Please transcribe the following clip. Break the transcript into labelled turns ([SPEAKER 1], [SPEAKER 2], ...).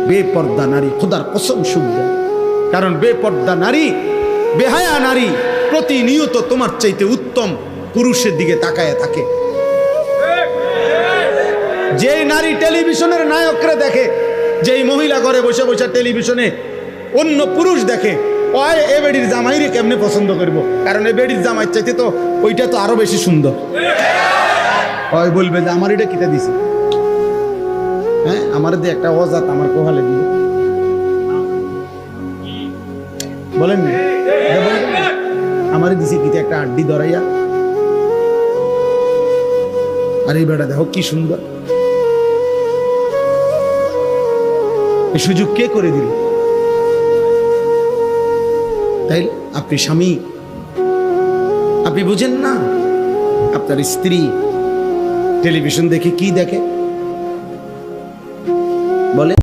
[SPEAKER 1] বেপর্দা নারী খোদার কসম সুখ দেয়। কারণ বেপর্দা নারী, বেহায়া নারী প্রতিনিয়ত তোমার চাইতে উত্তম পুরুষের দিকে তাকায় থাকে। যেই নারী টেলিভিশনের নায়করা দেখে, যেই মহিলা ঘরে বসে বসে টেলিভিশনে অন্য পুরুষ দেখে, ওই এ বেডির জামাইরে কেমনে পছন্দ করবো, কারণ এ বেডির জামাই চাইতে তো ওইটা তো আরো বেশি সুন্দর। ওই বলবে যে আমার এটা কিটা দিছে, হ্যাঁ আমার দিয়ে একটা অজাত আমার কোহালে দিল, বলেন আমার দিছে কিটা একটা আড্ডি ধরাইয়া, আর এই বেটা দেখো কি সুন্দর। এই সুযোগ কে করে দিল? তাই আপনি স্বামী, আপনি বুঝেন না আপনার স্ত্রী টেলিভিশন দেখে কি দেখে, বলে